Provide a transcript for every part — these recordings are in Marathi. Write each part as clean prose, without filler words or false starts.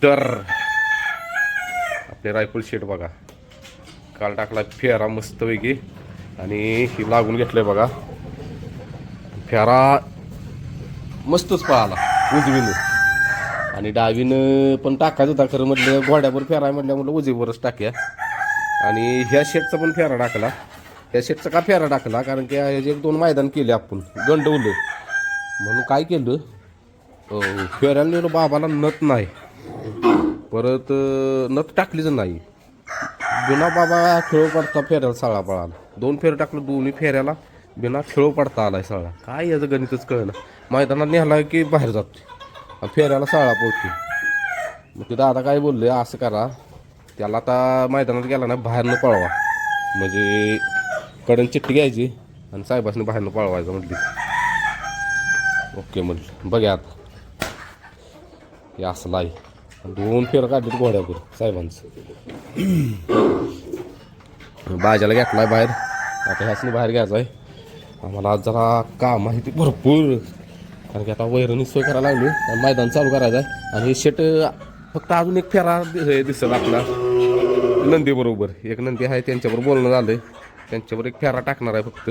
तर आपले रायफल शेट बघा, काल टाकला फेरा मस्तपैकी आणि ही लागून घेतलंय बघा. फेरा मस्तच पळाला उजवीनं आणि डावीनं पण टाकायचं होता, खरं म्हटलं घोड्यावर फेरा आहे म्हटलं उजवीवरच टाक्या. आणि ह्या शेटचा पण फेरा टाकला. ह्या शेटचा का फेरा टाकला, कारण की एक 2 मैदान केले आपण गंडवलं म्हणून काय केलं, फेऱ्याला नेलो बाबाला नथ नाही, परत नथ टाकलीच नाही. बिना बाबा खेळ पडता फेऱ्याला साळा पळाला. 2 फेर टाकलं, दोन्ही फेऱ्याला बिना खेळ पडता आलाय साळा. काय याचं गणितच कळलं. मैदानात नेला की बाहेर जातो, फेऱ्याला साळा पडतो. मग ते दादा काय बोलले, असं करा त्याला आता मैदानात गेला ना बाहेरनं पळवा, म्हणजे कडन चिठ्ठी घ्यायची आणि साहेबासने बाहेरनं पळवायचं म्हटली. ओके म्हटलं. बघा आता हे असलं आहे. 2 फेर काढले घोड्यावर साहेबांचं. बाजाला घेतलाय बाहेर, आता ह्यासनी बाहेर घ्यायचं आहे. आम्हाला आज जरा काम आहे ते भरपूर, कारण की आता वैरणी सोय करायला लागली आणि मैदान चालू करायचं आहे. आणि शेट फक्त अजून एक फेरा दिसत आपला नंदीबरोबर. एक नंदी आहे त्यांच्याबरोबर बोलणं झालं, त्यांच्याबरोबर एक फेरा टाकणार आहे फक्त.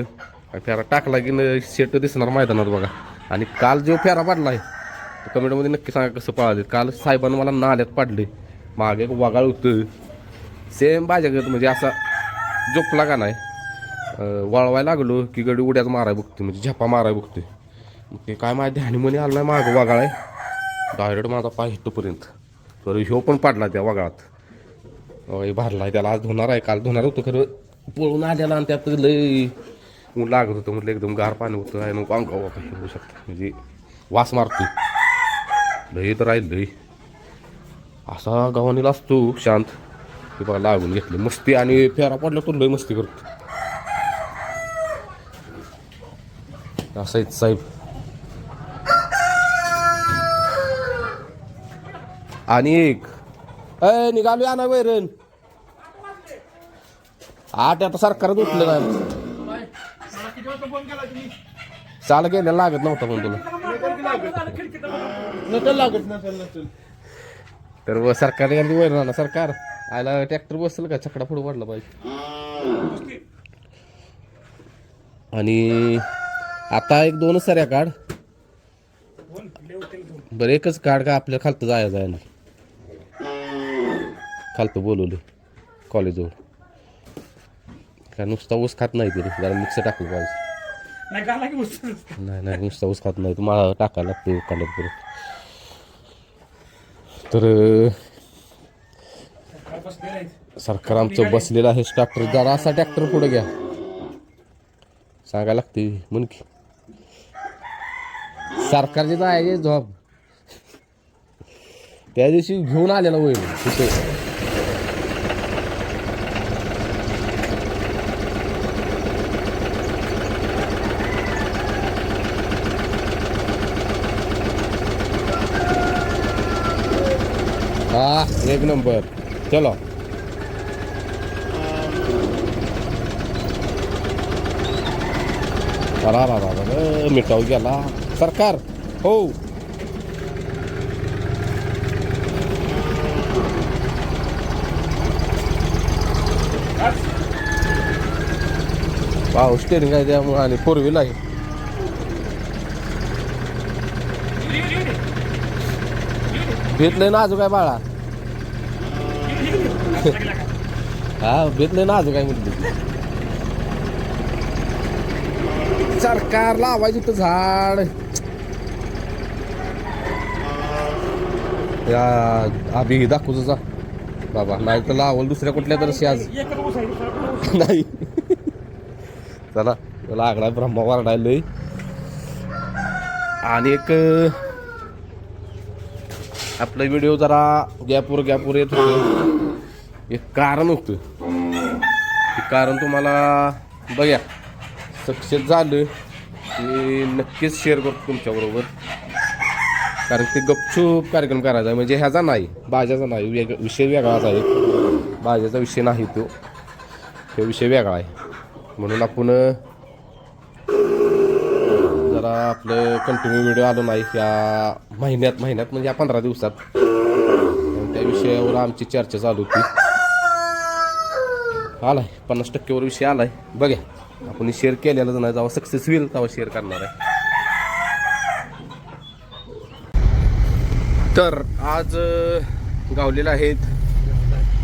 फेरा टाकला की शेट दिसणार मैदानात बघा. आणि काल जो फेरा पडला आहे कमेंटमध्ये नक्की सांगा कसं पळाले. काल साहेबांना मला नाल्यात पाडले, मागे एक वगाळ होतं सेम बाजागत, म्हणजे असा झोपला का नाही, वळवायला लागलो की गडी उड्याच माराय बघते, म्हणजे झपा माराय बघते. ते काय माझ्या ध्यानीमध्ये आलं नाही, मागं वगाळ आहे डायरेक्ट माझा पाय हिटपर्यंत. तर ह्यो पण पाडला त्या वगाळात, भरला आहे. त्याला आज धुणार आहे, काल धुणार होतं खरं पळून आलेला आणि त्यात लई ऊन लागत होतं. म्हटलं एकदम गार पाणी होतं आणि मग अंगावर होऊ शकतं, म्हणजे वास मारतो लई. तर राहील लई असा गव्हाणीला असतो शांत. ते बघा लागून घेतले मस्ती, आणि फेरा पडला तो लई मस्ती करतो. असंच साहेब. आणि एक निघालो या ना वैरण 8 आता सरकारच उठलं काय चाल गेल्या लागत नव्हता पण तुला तर सरकारने वैरण ना सरकार आयला ट्रॅक्टर बसलं का छकडा पुढे वाढला पाहिजे. आणि आता एक 2 सऱ्या काढ बरं, एकच काढ का आपल्या खालतं जाय ना, खालतं बोलवले कॉलेजवर. काय नुसता ऊस खात नाही तरी जरा मिक्स टाकलं पाहिजे. नाही नुसता ऊस खात नाही, तुम्हाला टाकायला लागतो कांड्यात परत. तर सरकार आमचं बसलेलं आहे ट्रॅक्टर. जरा असा ट्रॅक्टर पुढे घ्या सांगायला लागते म्हण की सरकारचे जायचे जॉब. त्या दिवशी घेऊन आलेला होईल तिथे. हा एक नंबर. चलो मिठाऊ गेला सरकार. हो पाव स्टेरिंग आहे त्यामुळे, आणि 4 व्हील आहे. भेटलंय नाजूक आहे बाळा. हा भेटलंय नाजूक आहे म्हटलं. सरकार लावायचं होतं झाड या आधी दाखवूच जा बाबा, नाही तर लावल दुसऱ्या कुठल्या तर आज नाही. चला लागला ब्रह्मा वारडायला. आणि एक आपला व्हिडिओ जरा गॅपवर येत होतं. एक कारण होतं, ते कारण तुम्हाला बघा सक्सेस झालं की नक्कीच शेअर करतो तुमच्याबरोबर. कारण ते गपचूप कार्यक्रम करायचा आहे, म्हणजे ह्याचा नाही बाजाचा नाही, विषय वेगळाच आहे. बाजाचा विषय नाही तो विषय वेगळा आहे. म्हणून आपण जरा आपलं कंटिन्यू व्हिडिओ आलो नाही या महिन्यात म्हणजे या 15 दिवसात. त्या विषयावर आमची चर्चा चालू होती. आलाय 50% वर विषय आलाय. बघा आपण शेअर केलेलं नाही, जेव्हा सक्सेस होईल तेव्हा शेअर करणार आहे. तर आज गावलेले आहेत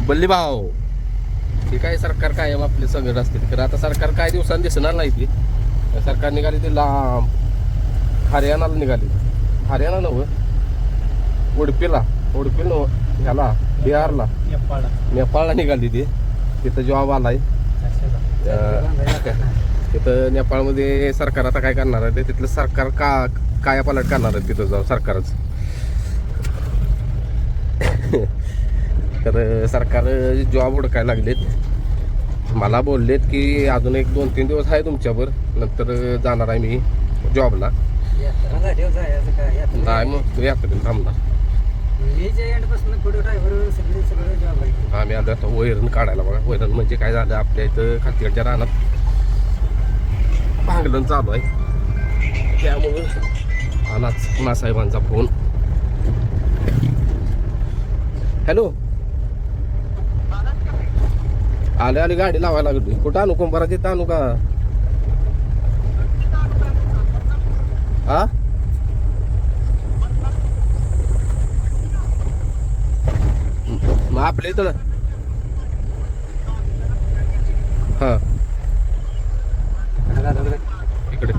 बल्ली भाव. हे काय सरकार कायम आपले सगळं असते, तर आता सरकार काय दिवसांनी दिसणार नाही. ती सरकार निघाली ते लांब हरियाणाला निघाली. हरियाणा नव्हं, उडपील नव्हं, ह्याला बिहारला नेपाळला निघाली ती. तिथं जॉब आलाय. तिथं नेपाळमध्ये सरकार आता काय करणार आहे, ते तिथलं सरकार काय पालट करणार आहे तिथं जाऊन सरकारच. तर सरकार जॉब हुडकायला लागलेत. मला बोललेत की अजून 1-2-3 दिवस आहे तुमच्यावर, नंतर जाणार आहे मी जॉबला. नाही मग तू यात्रेला थांबणार. आम्ही आलो आता वैरण काढायला. बघा वैरण म्हणजे काय झालं, आपल्या इथं खालतीकडच्या रानात भांगलन चालू आहे. त्यामुळं आलाच मासाहेबांचा फोन. हॅलो, आले गाडी लावायला लागली. कुठं आणू, कुंभारा तिथं आणू का? हा मग आपल्या इथं हा इकडे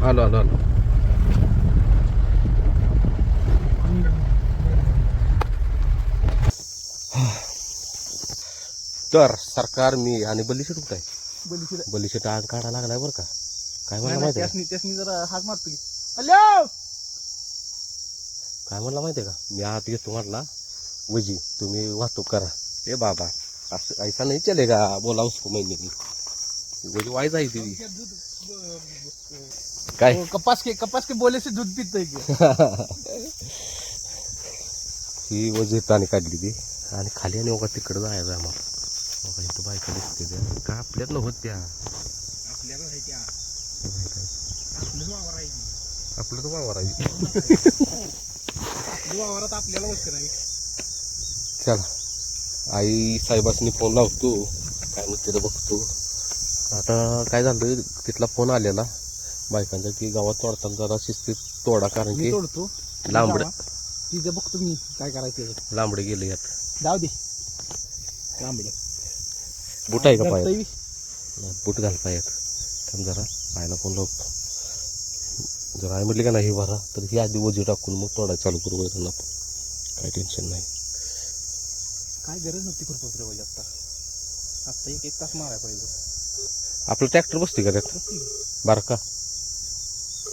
आलो. तर सरकार मी आणि बल्लीशेट कुठं आहे? बल्लीशेट आग काढायला लागलाय बरं का. काय म्हणला माहिती आहे? जरा हाक मारतो की हॅलो काय म्हणला माहितीये का? मी आत घेतो म्हटला, वजी तुम्ही वाहतूक करा. ए बाबा असं ऐसा नाही चलेगा, बोला उसको मैंने की वजी वाय जाई ती काय कपास के बोले से दूध पीते ही वजी ताणी काढली ती. आणि खाली आणि बघा तिकडं जायचं आम्हाला. बघा इथं बायका दिसते त्या का आपल्यात नव्हत त्या. आपलं तर वावर आहे. आपल्याला चला आई साहेबांनी फोन लावतो, काय म्हणते ते बघतो. आता काय झालं, तिथला फोन आलेला बायकांचा की गावात तोडताना जरा शिस्तीत तोडा, कारण की तोडतो लांबड तिथे बघतो मी काय करायचं. लांबडे गेले यात. जाऊ दे लांबडे. बूट आहे का पायात? बूट घाल पायात. थांब जरा आईला फोन लावतो. जर आई म्हटली का नाही भरा, तर ही आधी वजी टाकून मग तोडायला चालू करू वैरण आपण. काय टेन्शन नाही. काय गरज नव्हती खुरपा फिरवायची. आता 1 तास मारायला पाहिजे. आपलं ट्रॅक्टर बसते का त्यात बारका?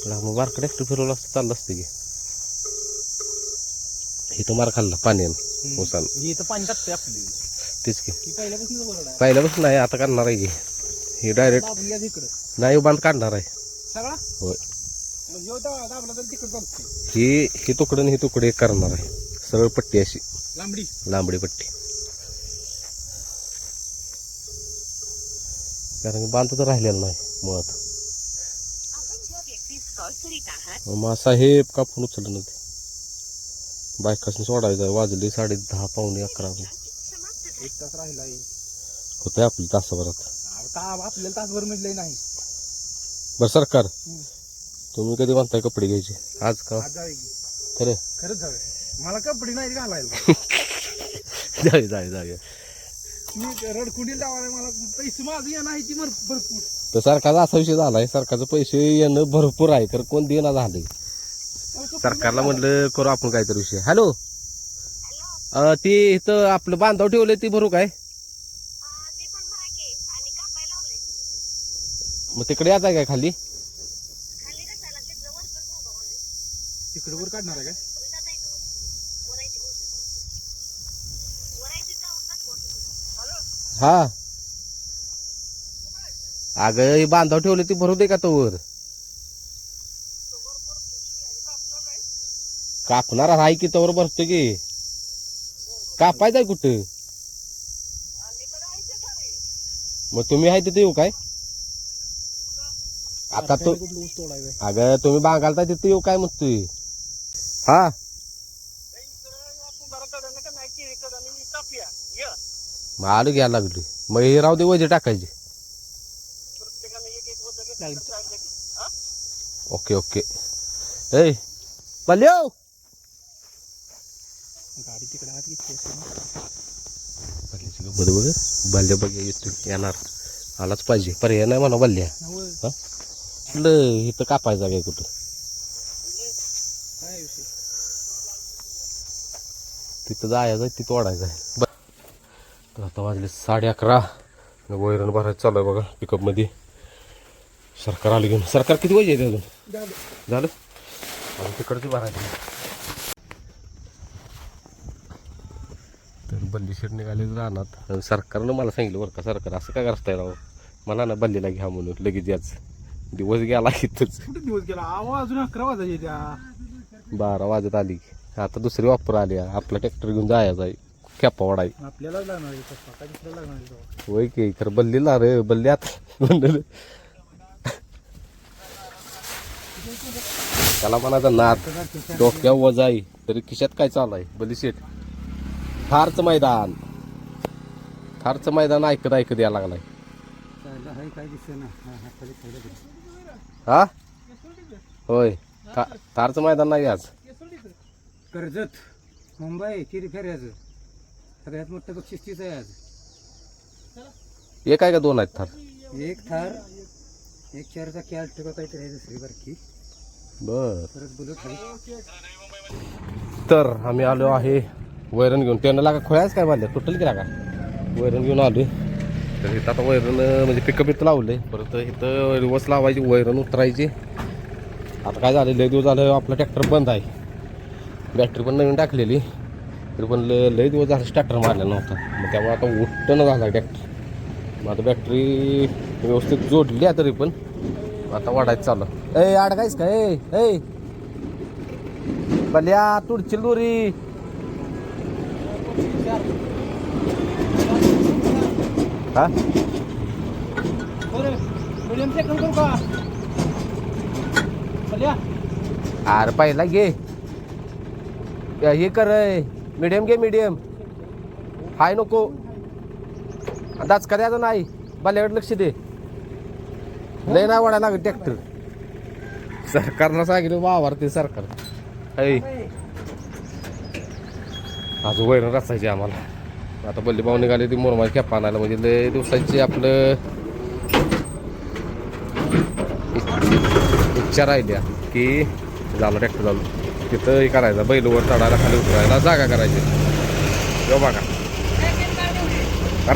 मग बारका ट्रॅक्टर फिरवलं असतं चाललं असतं की. इथं मार खाल्ला पाण्यानं ओसान. इथं पाणी टाकते आपली तेच की पहिल्यापासून नाही, आता काढणार आहे की हे डायरेक्ट नाही बांध काढणार आहे सगळा. होय, दाबला तर तिकडे चालते. ही तुकडं आणि ही तुकडे करणार आहे. सरळ पट्टी अशी लांबडी पट्टी. कारण की बांध तर राहिलेला नाही मुळात. मग साहेब का फोन उचललं नव्हते. बायकासनी सोडायचं. वाजले 10:30 पावणे 11. 1 तास राहिला होतंय आपली तासाभरात. आपल्याला तासभर मिळलंय नाही. बरं सरकार, तुम्ही कधी म्हणताय कपडे घ्यायचे? आज का? खरं खरंच जाऊया. मला कपडे नाही घालायला. जाऊया. मी रडकुंडी लावायला मला पैसे माझे नाही भरपूर. तर सरकारचा असा विषय झालाय, सरकारचे पैसे येणं भरपूर आहे, तर कोण देणं झाले. सरकारला म्हटलं करू आपण काहीतरी विषय. हॅलो, ती इथं आपलं बांधव ठेवलंय ती भरू काय? मग तिकडे यायचं आहे काय खाली? तिकडे वर काढणार आहे काय? हा अगं हे बांधव ठेवले ती भरू दे का तोवर? कापणार आहे की तोवर भरतो की. कापायचं आहे कुठं? मग तुम्ही आहे तिथे येऊ काय? आता तू अगं तुम्ही बांगालता तिथे येऊ काय म्हणतोय? हा मग आलं घ्यायला लागली मग हे राहू दे वजे टाकायचे. Okay okay. ए बल्यो गाडी तिकडे आत घेतली असेल ना. बरोबर बल्ल्या बघ येतो येणार आलाच पाहिजे पर्याय नाही म्हणा बल्ल्या. होय. हा इथं कापायचा काय कुठं काय विषय तिथं जायचं तिथं ओढायचं आहे. तर आता वाजले 11:30 वैरण भरायचं चालू आहे बघा पिकअपमध्ये. सरकार आलं घेऊन. सरकार किती वाजे येते अजून झालं अजून तिकडची भरायचं. तर बल्ली शेट निघाले रानात. सरकारनं मला सांगितलं बरं का सरकार असं काय करताय राव मला ना बल्लीला घ्या म्हणून लगेच याच दिवस गेला इथंच. कुठे दिवस गेला आवाज अजून 11 वाजायचे त्या 12 वाजत आली. आता दुसरी वापर आली आपला ट्रॅक्टर घेऊन जायचा आहे कॅपा वाडाय. आपल्यालाच लागणार आहे पप्पा काय दुसऱ्याला लागणार आहे तेव्हा. होय की खरं बल्लीला रे बल्ली आता म्हणलं त्याला म्हणायचा नात डोक्या वजाई तरी खिशात काय चालू आहे. बल्ली शेट थारचं मैदान ऐकत ऐकत यायला लागलाय. काय दिसत ना हा होय थारचं मैदान नाही आज. कर्जत मुंबई किरी फेऱ्याचं सगळ्यात मोठं बक्षीस तीच आहे आज. एक आहे का दोन आहेत थार. एक थार एक 4 चाकी अल्टो काहीतरी आहे दुसरी बारकी बर. परत बुलेट आहे. तर आम्ही आलो आहे वैरण घेऊन. त्यानं लागा खोयाच काय बांधल्या टोटल केला का वैरण घेऊन आलोय. तर इथं आता वैरण म्हणजे पिकअप इथं लावलंय परत इथं रिवर्स लावायची वैरण उतरायची. आता काय झालं लय दिवस झालं आपला ट्रॅक्टर बंद आहे. बॅटरी पण नवीन टाकलेली तरी पण लय दिवस झालं स्टार्टर मारलेला नव्हता. मग त्यामुळे आता उठणं झाला ट्रॅक्टर. मग आता बॅटरी व्यवस्थित जोडली आहे तरी पण आता वाढायचं चालू. ए अडकायच का ए बल्या तुडची दोरी हा अरे पहिला घे हे कर मीडियम घे मीडियम हाय नको दाच का द्यायचं नाही बाल्याकडे लक्ष दे. लय नाही वाढायला लागत ट्रॅक्टर. सरकारला सांगितलं वावरते सरकार ऐ अजून वैरण रचायची आम्हाला. आता बल्ली भाऊ निघाले ती मोरमाची कॅप आणायला म्हणजे लय दिवसाची आपलं इच्छा राहिल्या की झालं ट्रॅक्टर झालं तिथं हे करायचं बैलवर चढायला खाली उतरायला जागा करायची. जो बघा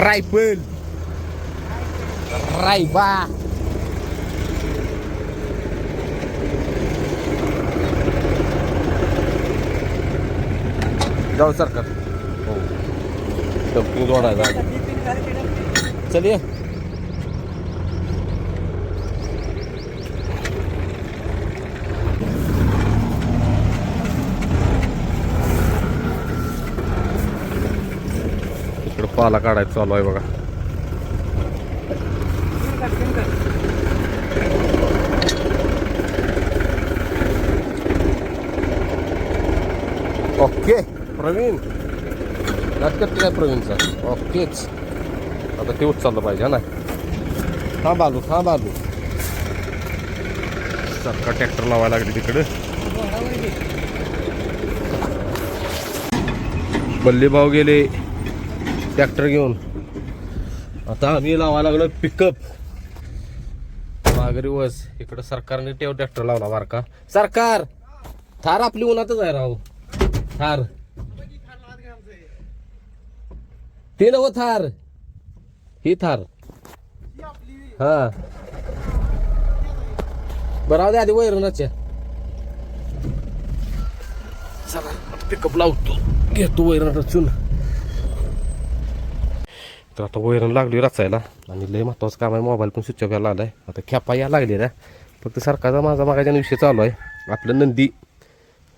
रायफल रायबा जाऊ सरकार हो डम्पिंग जोडायचा चल ये. इकडं पाला काढायचं चालू आहे बघा. ओके प्रवीण नाटक काय प्रवीणचा ओकेच. आता तेवढं चाललं पाहिजे ना. थांब आलू सरकार ट्रॅक्टर लावायला लागले तिकडे. बल्ली भाऊ गेले ट्रॅक्टर घेऊन. आता आम्ही लावायला लागलो पिकअप माघारी वस. इकडं सरकारने तेव्हा ट्रॅक्टर लावला बार का सरकार. थार आपली उन्हातच आहे राव. थार ते नव थार ही थार हा बरं दे आधी वैरणाच्या. चला पिकअप लावतो घेतो वैरण रचून. तर आता वैरण लागली रचायला आणि लय महत्वाचं काम आहे. मोबाईल पण स्विच ऑफ यायला आलाय. आता खेपा यायला लागली ना फक्त सरकारचा माझा मागायचा विषय चालू आहे. आपलं नंदी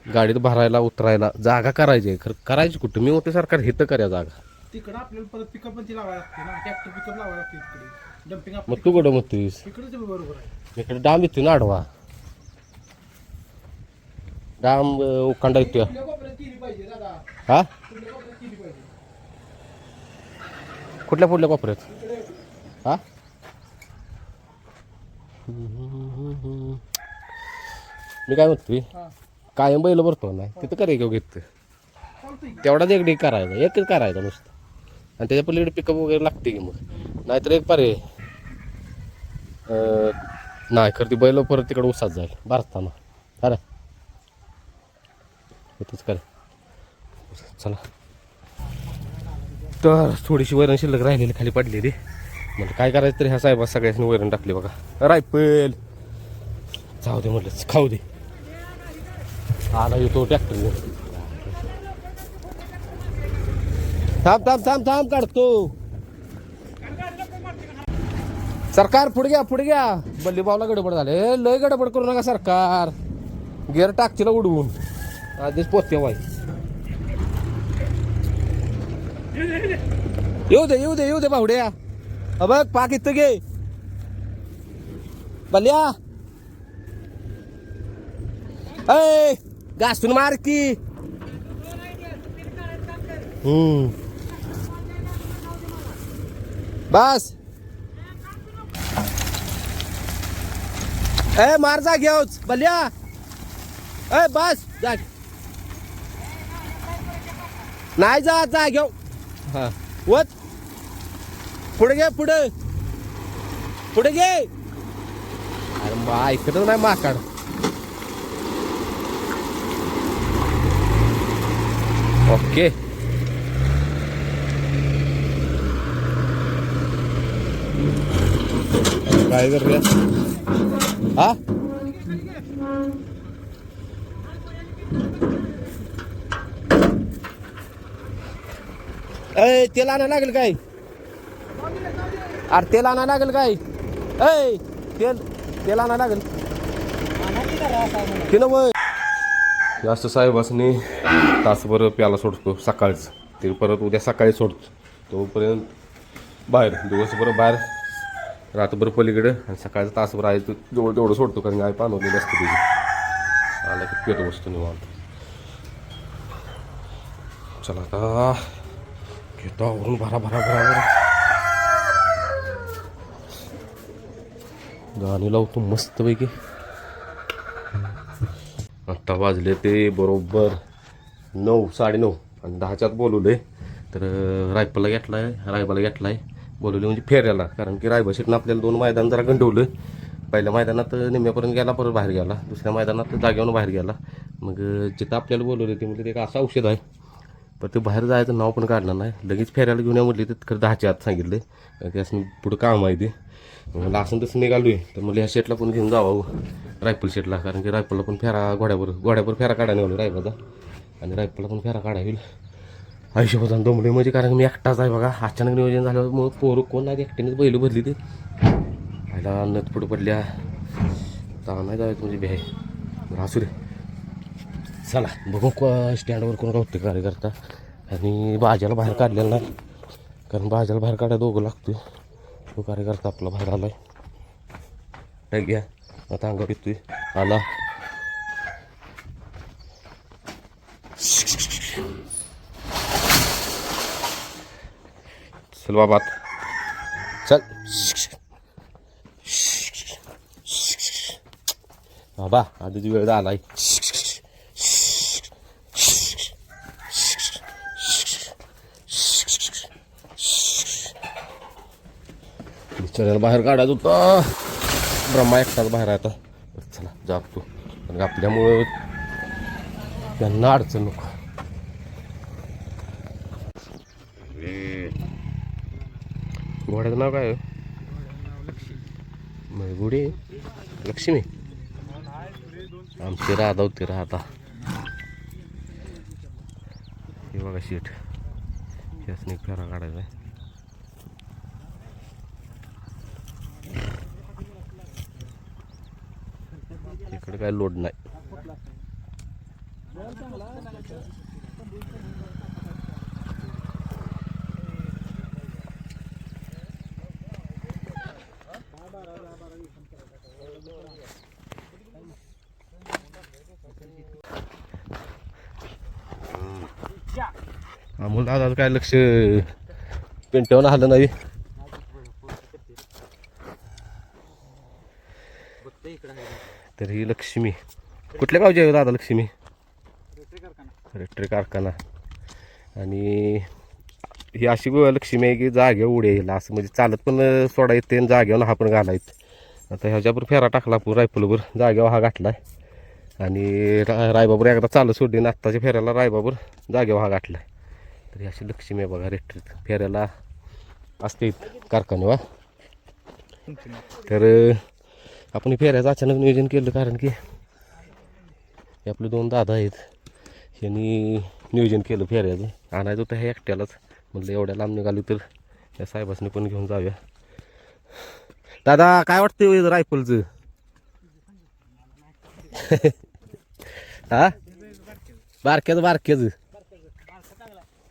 गाडीत भरायला उतरायला जागा करायची खरं करायची कुठं. मी म्हणते सरकार हिथं करा जागा. तिकडं आपल्याला परत पिकअप पण ती लावायला लागते ना. ट्रॅक्टर पिकअप लावायला लागते तिकडे डम्पिंग मग तू कुठं म्हणतोस तिकडेच बरोबर आहे. इकडे डाम येतो ना आडवा डाम उखांडा येतो हा कुठल्या पुढल्या कोपऱ्यात हा मी काय म्हणतोय कायम बैल भरतो नाही तिथं करे घेऊ घेत तेवढाच एक डेक करायचा एकच करायचा नुसतं आणि त्याच्या पलीकडे पिकअप वगैरे लागते की मग नाहीतर एक पर्याय नाही खरं ती बैल परत तिकडे उसात जाईल भरताना अरे तेच कर चला तर थोडीशी वैरण शिल्लक राहिलेली खाली पडलेली म्हणजे काय करायचं तरी ह्या साहेबा सगळ्यांनी वैरण टाकली बघा रायफल जाऊ दे म्हटलं खाऊ दे आला येतो ट्रॅक्टर थांब थांब थांब थांब काढतो सरकार पुढे घ्या बल्ली भाऊला गडबड झाले लय गडबड करू नका सरकार गेअर टाकतीला उडवून आधीच पोचते वाय येऊ दे भावड्या बघ पाक इथं घे बल्ल्या ऐ घासून मार की बस ए मार जा घेऊच बल्ल्या ए बस जा नाही जा घेऊ हा वत पुढे घे पुढे घे अरे मा ऐकतच नाही माकाड ओके काय कर रे हा ए तेल आणायला लागेल काय अरे तेल आणायला लागेल काय ए तेल आणायला लागेल ते नव्हे जास्त साहेबासनी तासभर प्याला सोडतो सकाळच ते परत उद्या सकाळी सोडतो तोपर्यंत बाहेर दिवसभर बाहेर रात्रभर पलीकडे आणि सकाळचं तासभर आहे जवळ तेवढं सोडतो कारण गाय पाणवलेली असते तुझी आला की पेट वस्तू निवांत चला आता घेतो आवरून भरा गाणी लावतो मस्तपैकी आत्ता वाजले ते बरोबर 9 9:30 आणि 10च्यात बोलवले तर रायफलला घेतलाय बोलवले म्हणजे फेऱ्याला कारण की रायबा शेटनं आपल्याला 2 मैदान जरा गंडवलं पहिल्या मैदानात निम्म्यापर्यंत गेला परत बाहेर गेला दुसऱ्या मैदानात जागेवरून बाहेर गेला मग जिथं आपल्याला बोलवले ते म्हणजे ते असं औषध आहे पण ते बाहेर जायचं नाव पण काढणार नाही लगेच फेऱ्याला घेऊन या म्हटली तर खरं 10च्या आत सांगितले त्यासनी पुढं काम आहे ते मला असं तसं निघालो आहे तर मला ह्या शेटला पण घेऊन जावं रायफल शेटला कारण की रायफलला पण फेरा घोड्यावर फेरा काढायला निघालो रायफलचा आणि रायफलला पण फेरा काढा होईल आयुष्यभर दमले म्हणजे कारण मी एकटाच आहे बघा अचानक नियोजन झाल्यावर मग पोरं कोण नाही एकट्यानेच बैल भरली ते पहिला नत पुढं पडल्या तर नाही जायचं म्हणजे बिहाय असू दे चला बघू स्टँडवर कोण होते कार्यकर्ता आणि भाज्याला बाहेर काढलेला नाही कारण भाज्याला बाहेर काढायला दोघं लागतोय तो कार्यकर्ता आपला बाहेर आलाय काय घ्या आता अंगावर येतोय आला चल बाबा चल बाबा आधीच वेळ झालाय बिचाऱ्याला बाहेर काढायचं होतं ब्रह्मा एकटाच बाहेर आहे आता चला जागतो कारण आपल्यामुळं त्यांना अडचण नको घोड्याचं नाव काय गुढी लक्ष्मी आमचे राधा होते राधा हे बघा शीट यासने फेरा काढायचा आहे इकडे काय लोड नाही अमोल दादा काय लक्ष पिंट्यावर आलं नाही. तर ही लक्ष्मी कुठल्या गावची आहे दादा लक्ष्मी? रेट्रे कारखाना. आणि ही अशी लक्ष्मी आहे की जागेवर उड्या येईल असं म्हणजे चालत पण सोडा येते आणि जागेवर हा पण घालायचं. आता ह्याच्यावर फेरा टाकला आपण रायफलवर जागेवर हा गाठला आणि रायबाबर एकदा चालत सोडली ना आत्ताच्या फेऱ्याला रायबाबर जागेवर हा गाठला. तर ही अशी लक्ष्मी आहे बघा रेट्रीत फेऱ्याला असते कारखान्यावर. तर आपण फेऱ्याचं अचानक नियोजन केलं कारण की हे आपले 2 दादा आहेत यांनी नियोजन केलं फेऱ्याचं. आणायचं होतं हे एकट्यालाच म्हटलं एवढ्या लांब निघालो तर या साहेबासनी पण घेऊन जाऊया. दादा काय वाटतं रायफलचं? हा बारक्याचं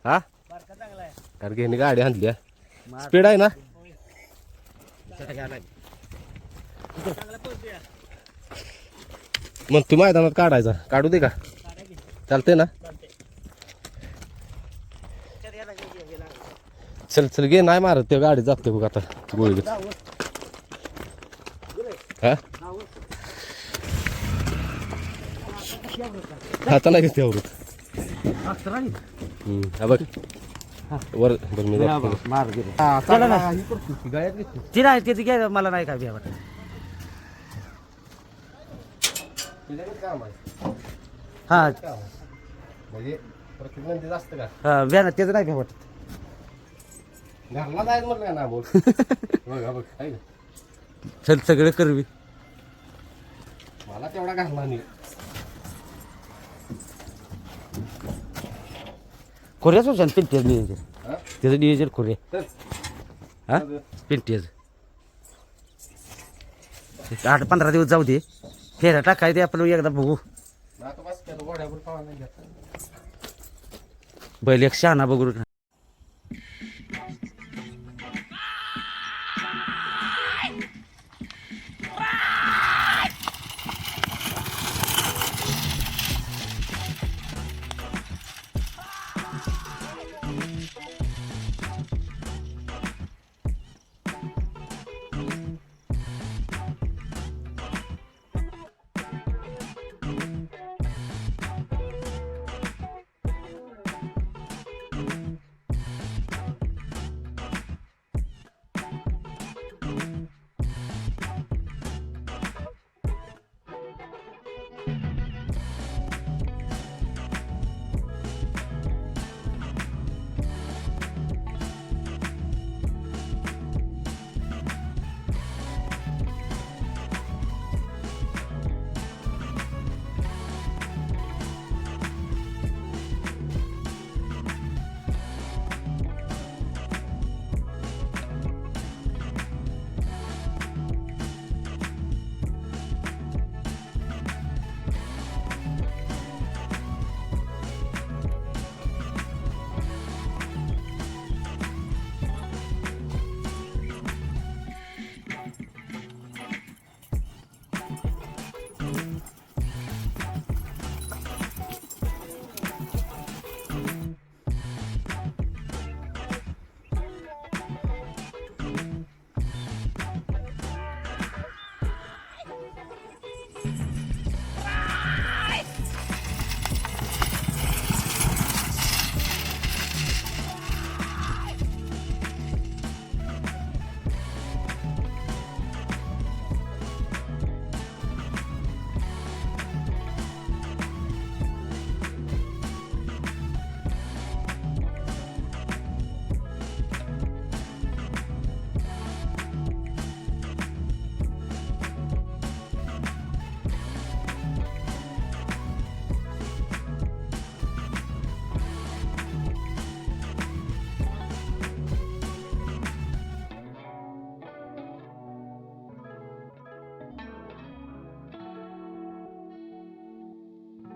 हा कारण की ह्यांनी गाडी आणली स्पीड आहे ना. मग तू मैदानात काढायचा काढू दे का? चालते ना. चल घे नाही मारत ते गाडी जाते बघ आता गोळी हा आता नाही घेते आवडत. हा बघ वर बघ मी ती नाही तिथे घ्या मला नाही काय भ्या वाटत. हा म्हणजे प्रत्येक नंदी जास्त का हा भ्या ना त्याचं नाही भ्या वाटत. घरला जायचं म्हटलं ना बोल बघा बघ आहे ना चल सगळं करवी मला तेवढा घालला नाही. कोऱ्याच होत्या पिंट्याचं नियोजन हा? त्याचं नियोजन कोऱ्या चल. हा पिंट्याचं 8-15 दिवस जाऊ दे फेऱ्या टाकाय ते आपलं एकदा बघू. आता बस केलं गोड्यावर पावा नाही घेत. बैल एक शहाणा बघू